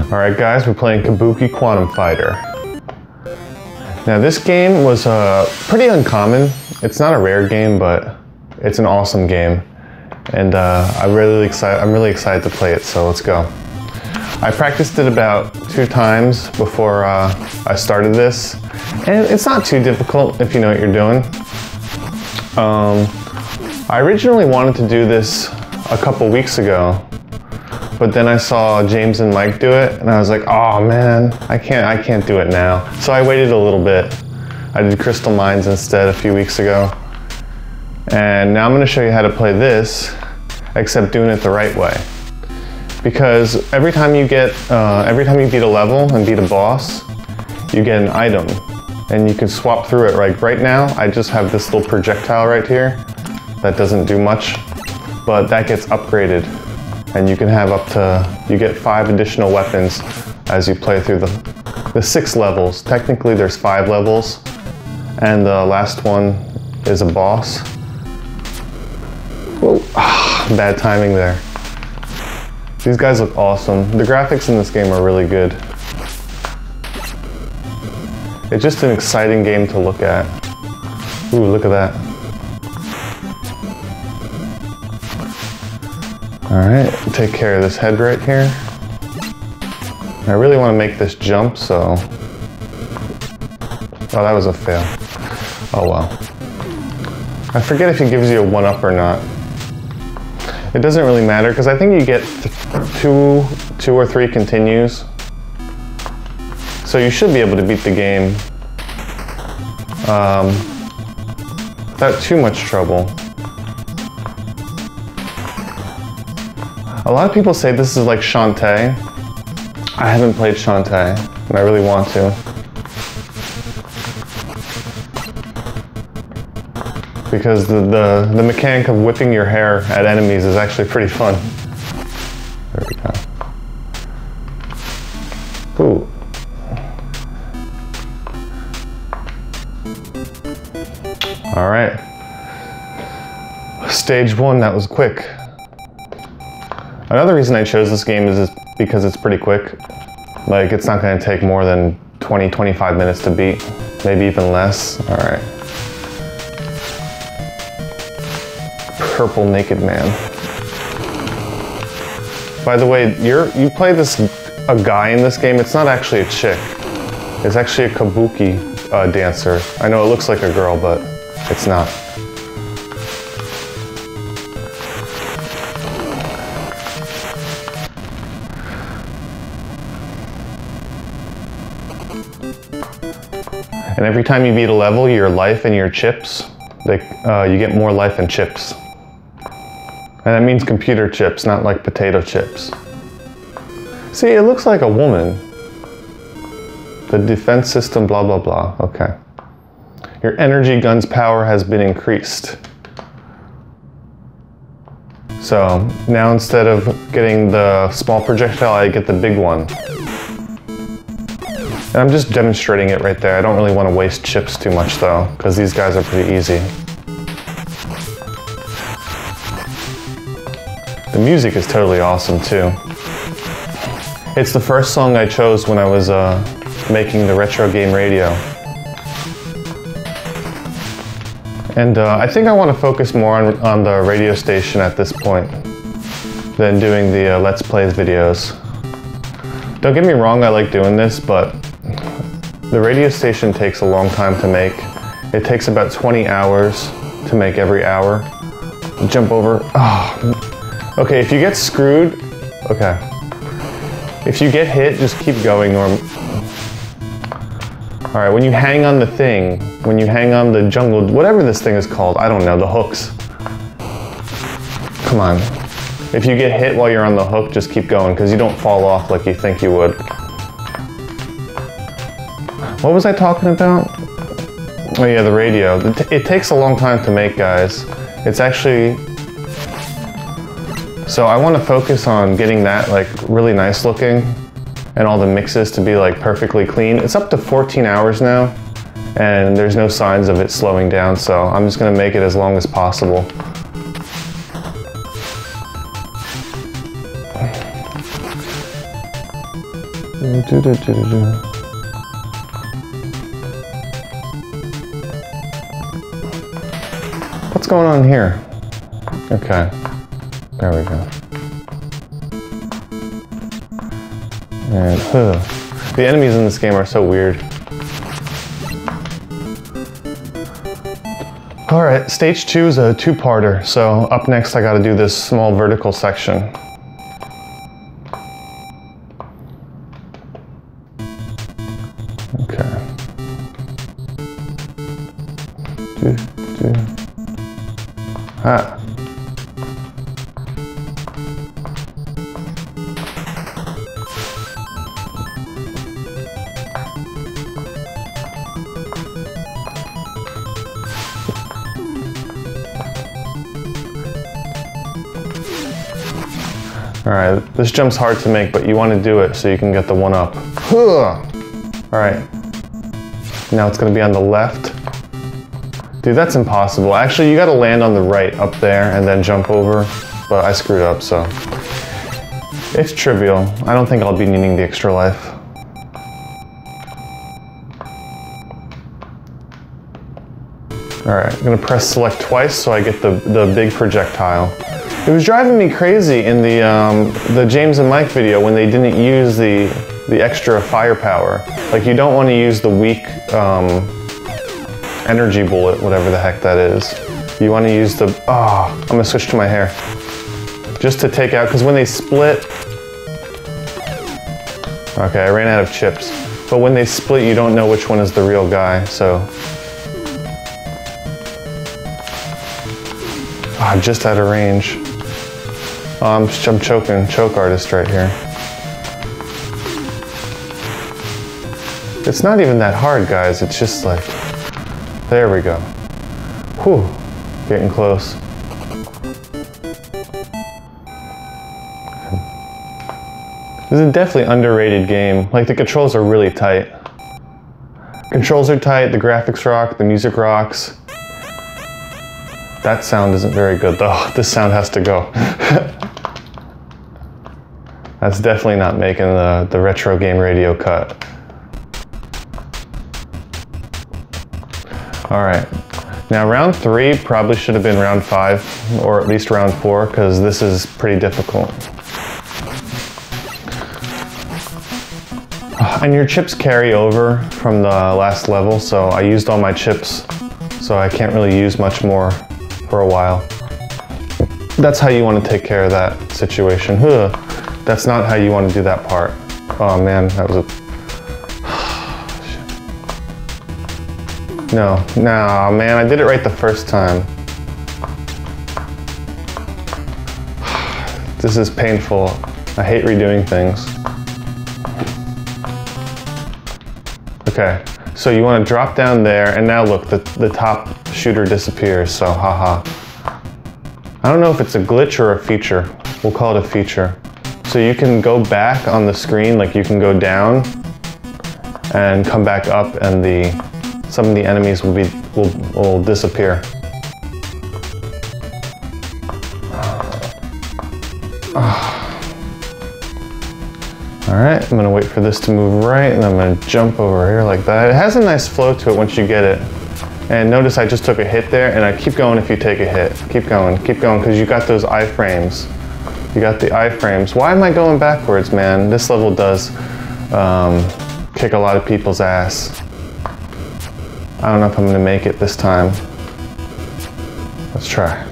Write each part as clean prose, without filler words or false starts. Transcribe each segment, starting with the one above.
Alright guys, we're playing Kabuki Quantum Fighter. Now this game was pretty uncommon. It's not a rare game, but it's an awesome game. And I'm really excited to play it, so let's go. I practiced it about 2 times before I started this. And it's not too difficult if you know what you're doing. I originally wanted to do this a couple weeks ago, but then I saw James and Mike do it, and I was like, oh man, I can't do it now. So I waited a little bit. I did Crystal Mines instead a few weeks ago. And now I'm gonna show you how to play this, except doing it the right way. Because every time you beat a level and beat a boss, you get an item. And you can swap through it. Like right now, I just have this little projectile right here that doesn't do much, but that gets upgraded. And you can have you get 5 additional weapons as you play through the 6 levels. Technically there's 5 levels, and the last one is a boss. Whoa, bad timing there. These guys look awesome. The graphics in this game are really good. It's just an exciting game to look at. Ooh, look at that. Alright, take care of this head right here. I really want to make this jump, so... Oh, that was a fail. Oh well. I forget if he gives you a 1-up or not. It doesn't really matter, because I think you get 2 or 3 continues. So you should be able to beat the game without too much trouble. A lot of people say this is like Shantae. I haven't played Shantae, and I really want to. Because the mechanic of whipping your hair at enemies is actually pretty fun. There we go. Ooh. All right. Stage 1, that was quick. Another reason I chose this game is because it's pretty quick. Like, it's not going to take more than 20-25 minutes to beat, maybe even less. All right. Purple Naked Man. By the way, you play a guy in this game. It's not actually a chick. It's actually a Kabuki dancer. I know it looks like a girl, but it's not. And every time you beat a level, your life and your chips, you get more life and chips. And that means computer chips, not like potato chips. See, it looks like a woman. The defense system, blah, blah, blah. Okay. Your energy gun's power has been increased. So now instead of getting the small projectile, I get the big one. And I'm just demonstrating it right there. I don't really want to waste chips too much though, because these guys are pretty easy. The music is totally awesome too. It's the first song I chose when I was making the retro game radio. And I think I want to focus more on the radio station at this point than doing the Let's Plays videos. Don't get me wrong, I like doing this, but the radio station takes a long time to make. It takes about 20 hours to make every hour. Jump over. Oh. Okay, if you get screwed, okay. If you get hit, just keep going. All right, when you hang on the thing, when you hang on the jungle, whatever this thing is called, I don't know, the hooks. Come on. If you get hit while you're on the hook, just keep going, because you don't fall off like you think you would. What was I talking about? Oh yeah, the radio. It takes a long time to make, guys. It's actually... So I want to focus on getting that like really nice looking and all the mixes to be like perfectly clean. It's up to 14 hours now and there's no signs of it slowing down, so I'm just going to make it as long as possible. What's going on here? Okay, there we go. And the enemies in this game are so weird. All right, stage 2 is a 2-parter. So up next, I got to do this small vertical section. Okay. Ah. All right, this jump's hard to make, but you want to do it so you can get the 1-up. All right, now it's gonna be on the left. Dude, that's impossible. Actually, you gotta land on the right up there and then jump over, but I screwed up, so. It's trivial. I don't think I'll be needing the extra life. All right, I'm gonna press select twice so I get the big projectile. It was driving me crazy in the James and Mike video when they didn't use the extra firepower. Like, you don't want to use the weak energy bullet, whatever the heck that is. You want to use the, I'm gonna switch to my hair. Just to take out, because when they split, okay, I ran out of chips. But when they split, you don't know which one is the real guy, so. I'm just out of range. I'm choking, choke artist right here. It's not even that hard, guys. It's just like, there we go. Whew, getting close. This is a definitely underrated game. Like, the controls are really tight. Controls are tight, the graphics rock, the music rocks. That sound isn't very good though. This sound has to go. That's definitely not making the retro game radio cut. All right, now round 3 probably should have been round 5, or at least round 4, because this is pretty difficult. And your chips carry over from the last level, so I used all my chips, so I can't really use much more for a while. That's how you want to take care of that situation. That's not how you want to do that part. Oh man, that was a... No, man, I did it right the first time. This is painful. I hate redoing things. Okay, so you want to drop down there, and now look, the top shooter disappears, so haha. I don't know if it's a glitch or a feature. We'll call it a feature. So you can go back on the screen, like you can go down and come back up, and some of the enemies will disappear. All right, I'm gonna wait for this to move right, and I'm gonna jump over here like that. It has a nice flow to it once you get it. And notice I just took a hit there, and I keep going if you take a hit. Keep going, because you got those iframes. You got the iframes. Why am I going backwards, man? This level does kick a lot of people's ass. I don't know if I'm gonna make it this time. Let's try.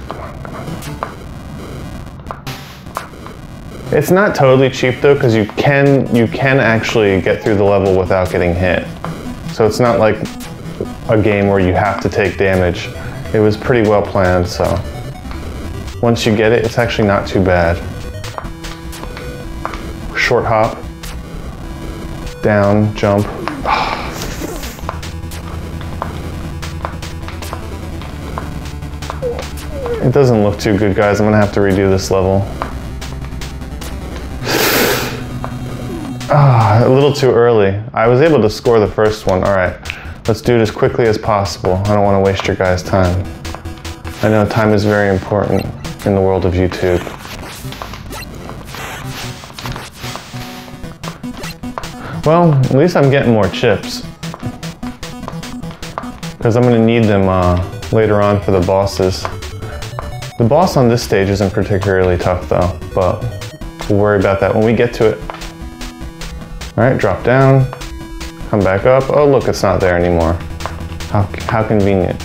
It's not totally cheap though, because you can actually get through the level without getting hit. So it's not like a game where you have to take damage. It was pretty well planned, so once you get it, it's actually not too bad. Short hop, down, jump. It doesn't look too good, guys. I'm gonna have to redo this level. A little too early. I was able to score the first one. All right, let's do it as quickly as possible. I don't want to waste your guys' time. I know time is very important in the world of YouTube. Well, at least I'm getting more chips. Because I'm going to need them later on for the bosses. The boss on this stage isn't particularly tough though, but we'll worry about that when we get to it. Alright, drop down, come back up. Oh look, it's not there anymore. How convenient.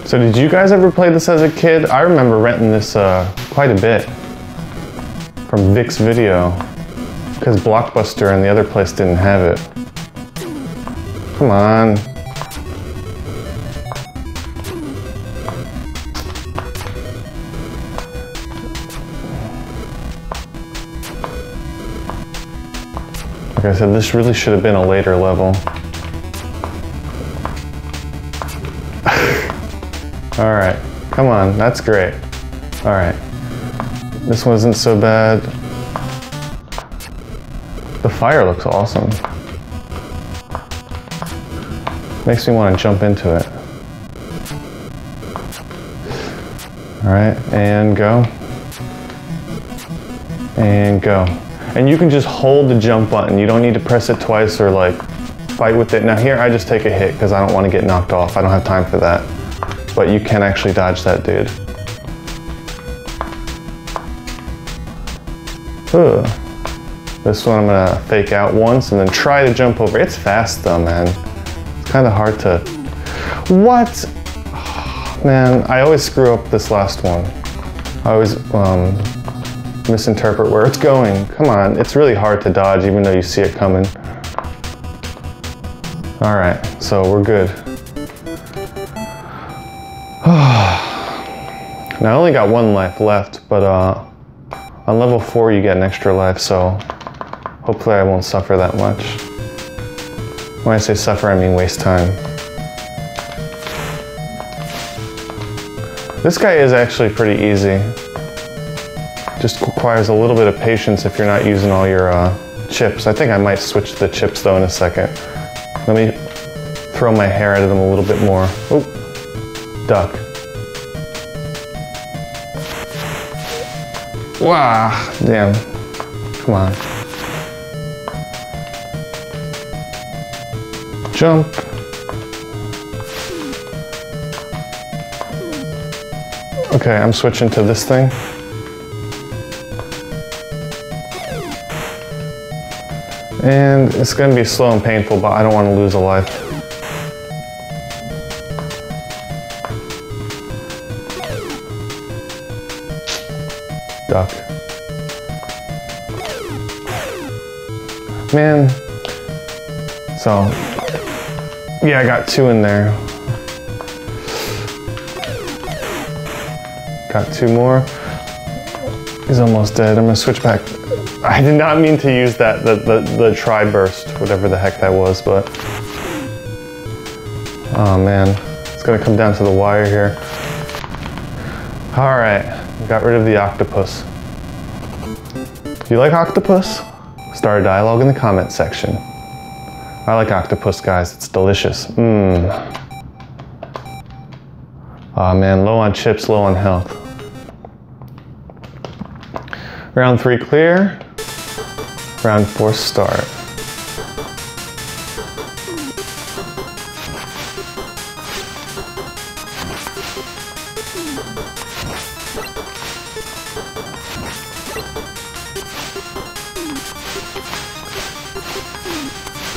So did you guys ever play this as a kid? I remember renting this quite a bit from Vic's Video because Blockbuster and the other place didn't have it. Come on. Like I said, this really should have been a later level. All right, come on, that's great. All right, this wasn't so bad. The fire looks awesome. Makes me want to jump into it. All right, and go. And go. And you can just hold the jump button. You don't need to press it twice or like fight with it. Now here, I just take a hit because I don't want to get knocked off. I don't have time for that. But you can actually dodge that dude. Ugh. This one I'm gonna fake out once and then try to jump over. It's fast though, man. It's kind of hard to... What? Oh, man, I always screw up this last one. I always misinterpret where it's going. Come on, it's really hard to dodge even though you see it coming. All right, so we're good. Now I only got 1 life left, but on level 4 you get an extra life, so hopefully I won't suffer that much. When I say suffer, I mean waste time. This guy is actually pretty easy. Just requires a little bit of patience if you're not using all your chips. I think I might switch the chips though in a second. Let me throw my hair at him a little bit more. Oop. Duck. Wow, damn. Come on. Jump. Okay, I'm switching to this thing. And it's gonna be slow and painful, but I don't want to lose a life. Duck. Man. So, yeah, I got 2 in there. Got 2 more. He's almost dead. I'm gonna switch back. I did not mean to use that, the tri-burst, whatever the heck that was, but... Oh man, it's gonna come down to the wire here. All right. Got rid of the octopus. Do you like octopus? Start a dialogue in the comment section. I like octopus, guys. It's delicious. Mmm. Aw man, low on chips, low on health. Round 3 clear. Round 4 start.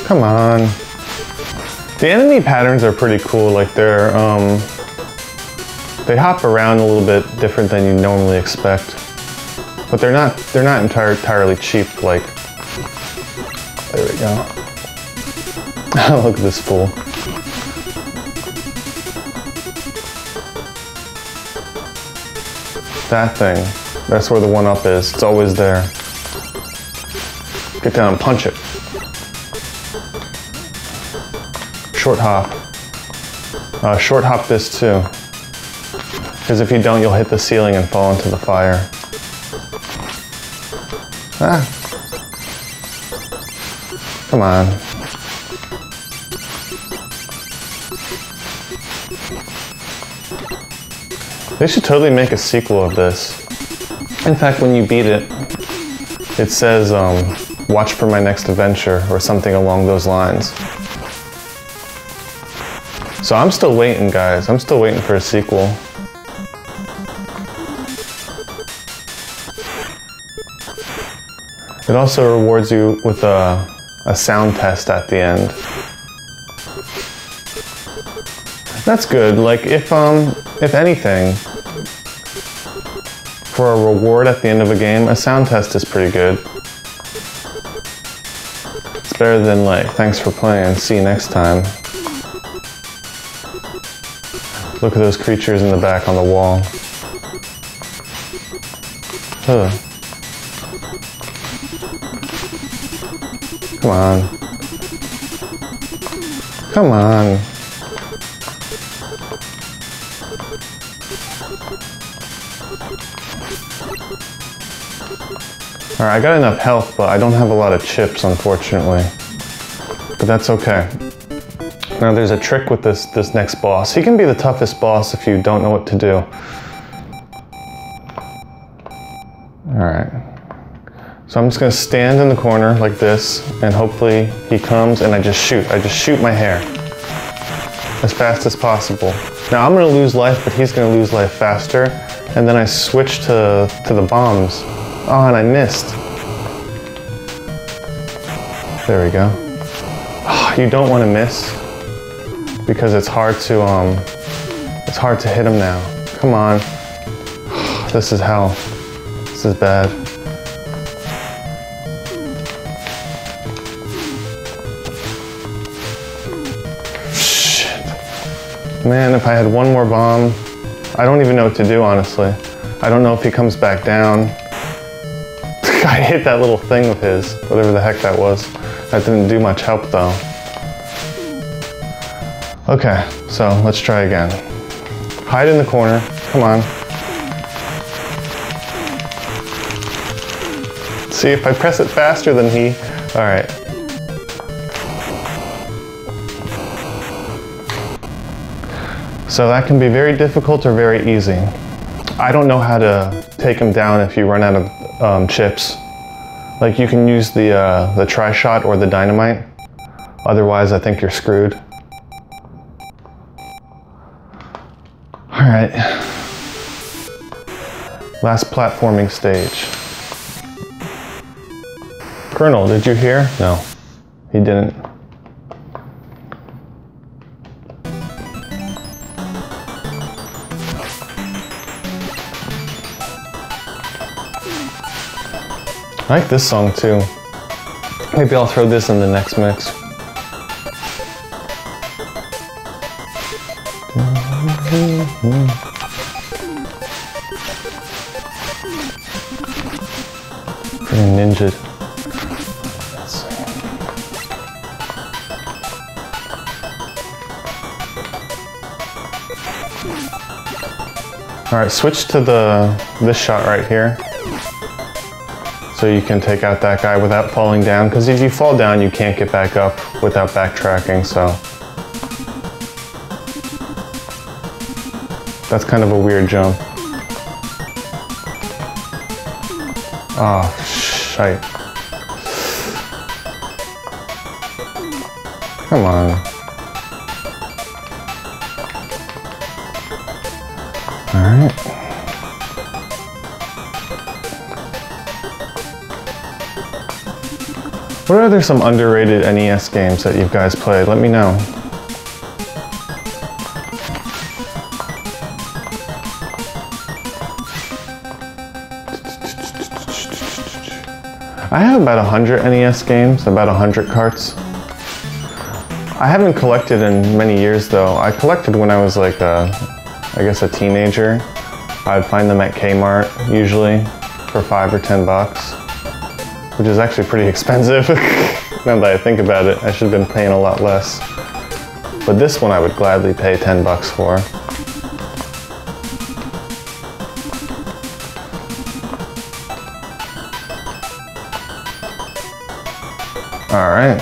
Come on. The enemy patterns are pretty cool. Like they're, they hop around a little bit different than you normally expect. But they're not entirely cheap. Like, there we go. Look at this fool. That thing. That's where the 1-up is. It's always there. Get down and punch it. Short hop. Short hop this too. Because if you don't, you'll hit the ceiling and fall into the fire. Ah. Come on. They should totally make a sequel of this. In fact, when you beat it, it says, watch for my next adventure, or something along those lines. So I'm still waiting, guys. I'm still waiting for a sequel. It also rewards you with a sound test at the end. That's good. Like, if anything, for a reward at the end of a game, a sound test is pretty good. It's better than like, thanks for playing, see you next time. Look at those creatures in the back on the wall. Ugh. Come on. Come on. Alright, I got enough health, but I don't have a lot of chips, unfortunately. But that's okay. Now there's a trick with this next boss. He can be the toughest boss if you don't know what to do. Alright. So I'm just gonna stand in the corner like this, and hopefully he comes and I just shoot. I just shoot my hair as fast as possible. Now I'm gonna lose life, but he's gonna lose life faster. And then I switch to the bombs. Oh, and I missed. There we go. Oh, you don't want to miss because it's hard to hit him now. Come on. This is hell. This is bad. Shit. Man, if I had one more bomb, I don't even know what to do, honestly. I don't know if he comes back down. I hit that little thing of his, whatever the heck that was. That didn't do much help though. Okay, so let's try again. Hide in the corner, come on. See if I press it faster than he, all right. So that can be very difficult or very easy. I don't know how to take him down if you run out of chips. Like, you can use the tri-shot or the dynamite. Otherwise, I think you're screwed. All right. Last platforming stage. Colonel, did you hear? No, he didn't. I like this song too. Maybe I'll throw this in the next mix. Pretty ninja. Let's see. All right, switch to this shot right here. So you can take out that guy without falling down, because if you fall down, you can't get back up without backtracking, so. That's kind of a weird jump. Oh, shite. Come on. All right. What are some underrated NES games that you guys played? Let me know. I have about 100 NES games, about 100 carts. I haven't collected in many years though. I collected when I was like I guess a teenager. I'd find them at Kmart usually for $5 or $10. Which is actually pretty expensive. Now that I think about it, I should have been paying a lot less. But this one I would gladly pay $10 for. All right.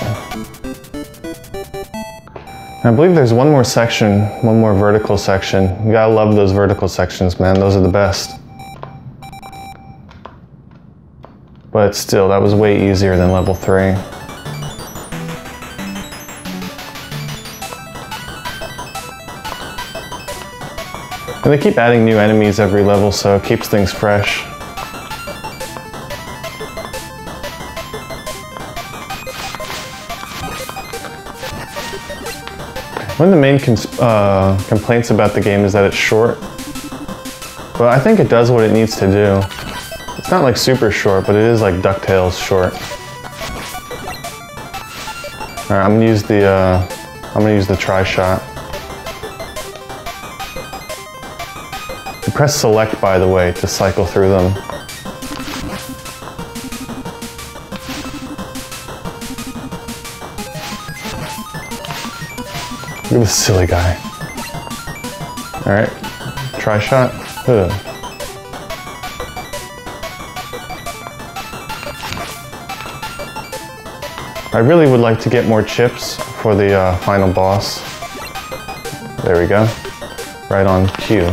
I believe there's one more section, one more vertical section. You gotta love those vertical sections, man. Those are the best. But still, that was way easier than level 3. And they keep adding new enemies every level, so it keeps things fresh. One of the main complaints about the game is that it's short. But I think it does what it needs to do. It's not like super short, but it is like DuckTales short. All right, I'm gonna use the tri-shot. You press select, by the way, to cycle through them. Look at this silly guy. All right, tri-shot. Ugh. I really would like to get more chips for the final boss. There we go. Right on cue.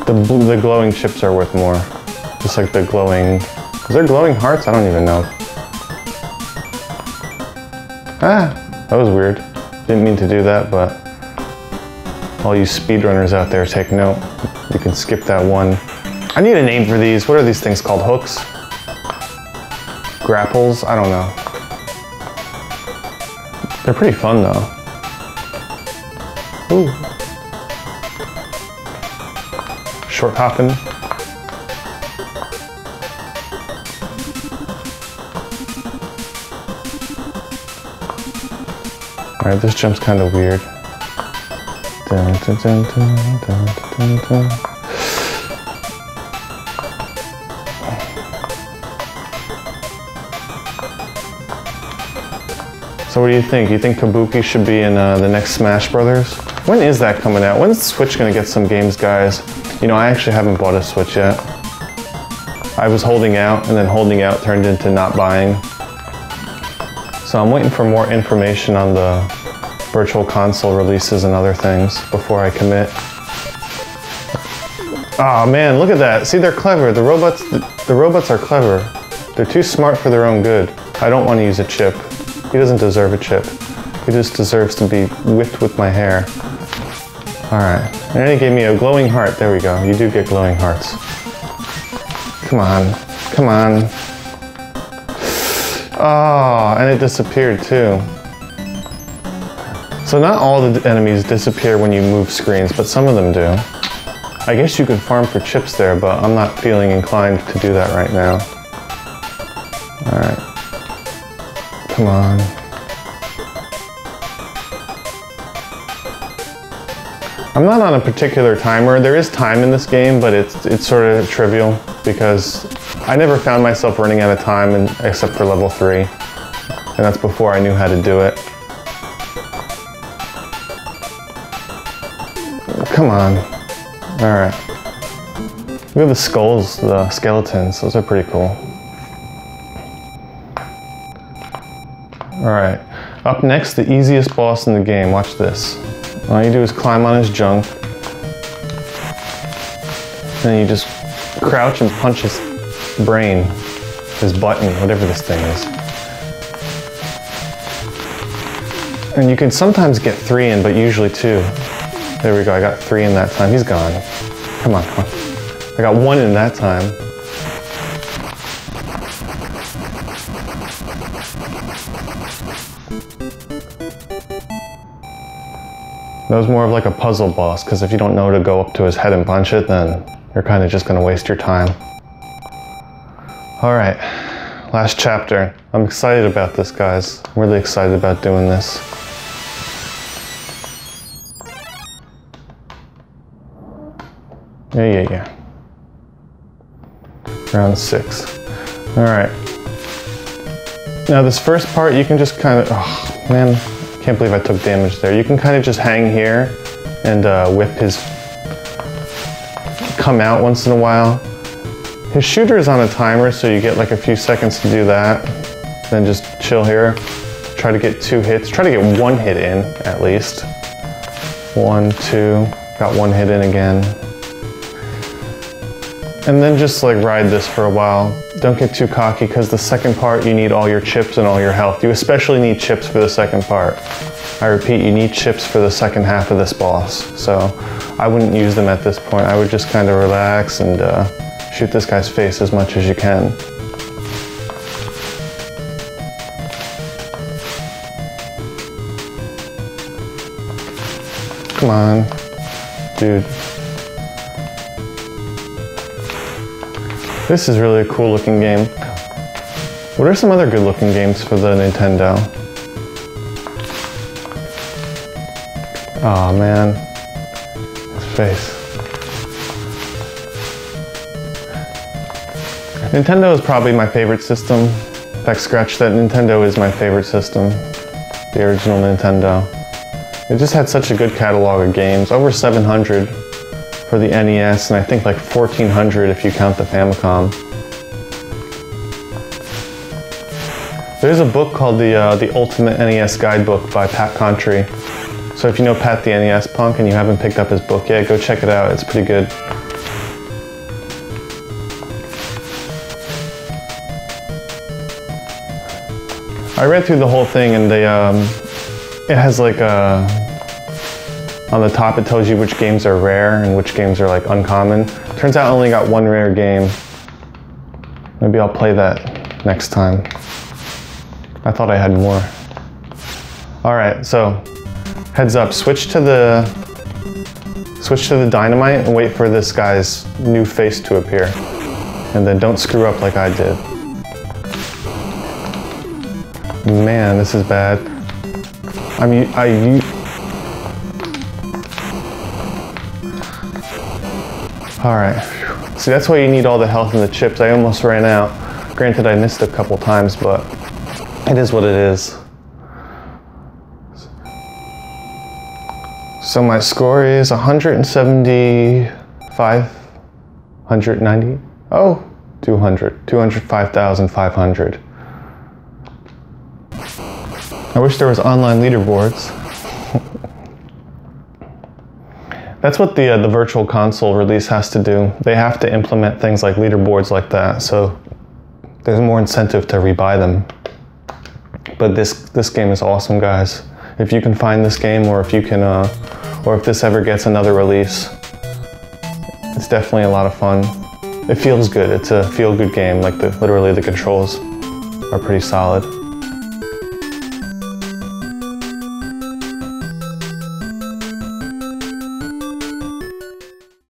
The glowing chips are worth more. Just like the glowing... Is there glowing hearts? I don't even know. Ah! That was weird. Didn't mean to do that, but... all you speedrunners out there, take note. You can skip that one. I need a name for these. What are these things called? Hooks? Grapples? I don't know. They're pretty fun though. Ooh. Short hopping. Alright, this jump's kind of weird. Dun, dun, dun, dun, dun, dun, dun. So what do you think? You think Kabuki should be in the next Smash Brothers? When is that coming out? When's the Switch gonna get some games, guys? You know, I actually haven't bought a Switch yet. I was holding out, and then holding out turned into not buying. So I'm waiting for more information on the Virtual Console releases and other things before I commit. Oh man, look at that. See, they're clever. The robots are clever. They're too smart for their own good. I don't want to use a chip. He doesn't deserve a chip. He just deserves to be whipped with my hair. Alright. And then he gave me a glowing heart. There we go. You do get glowing hearts. Come on. Come on. Oh, and it disappeared too. So not all the enemies disappear when you move screens, but some of them do. I guess you could farm for chips there, but I'm not feeling inclined to do that right now. Alright. Come on. I'm not on a particular timer. There is time in this game, but it's sort of trivial because I never found myself running out of time except for level 3. And that's before I knew how to do it. Come on. Alright. Look at the skulls, the skeletons. Those are pretty cool. Alright, up next, the easiest boss in the game. Watch this. All you do is climb on his junk. And you just crouch and punch his brain, his button, whatever this thing is. And you can sometimes get 3 in, but usually 2. There we go, I got 3 in that time. He's gone. Come on, come on. I got 1 in that time. That was more of like a puzzle boss, because if you don't know to go up to his head and punch it, then you're kind of just going to waste your time. Alright, last chapter. I'm excited about this, guys. I'm really excited about doing this. Yeah. Round 6. Alright. Now this first part, you can just kind of, oh man, I can't believe I took damage there. You can kind of just hang here and whip his, come out once in a while. His shooter is on a timer, so you get like a few seconds to do that. Then just chill here. Try to get 2 hits. Try to get 1 hit in, at least. 1, 2, got 1 hit in again. And then just like ride this for a while. Don't get too cocky, because the second part you need all your chips and all your health. You especially need chips for the second part. I repeat, you need chips for the second half of this boss. So I wouldn't use them at this point. I would just kind of relax and shoot this guy's face as much as you can. Come on, dude. This is really a cool looking game. What are some other good looking games for the Nintendo? Aw, man. His face. Nintendo is probably my favorite system. In fact, scratch that, Nintendo is my favorite system. The original Nintendo. It just had such a good catalog of games. Over 700 for the NES, and I think like 1,400 if you count the Famicom. There's a book called the Ultimate NES Guidebook by Pat Contry. So if you know Pat the NES Punk and you haven't picked up his book yet, go check it out. It's pretty good. I read through the whole thing, and it has like on the top it tells you which games are rare and which games are like uncommon. Turns out I only got 1 rare game. Maybe I'll play that next time. I thought I had more. Alright, so heads up, switch to the dynamite and wait for this guy's new face to appear. And then don't screw up like I did. Man, this is bad. Alright. See, that's why you need all the health and the chips. I almost ran out. Granted, I missed a couple times, but it is what it is. So my score is 175, 190, 200, 205,500. I wish there was online leaderboards. That's what the Virtual Console release has to do. They have to implement things like leaderboards like that, so there's more incentive to rebuy them. But this game is awesome, guys. If you can find this game, or if you can, or if this ever gets another release, it's definitely a lot of fun. It feels good. It's a feel-good game. Like literally the controls are pretty solid.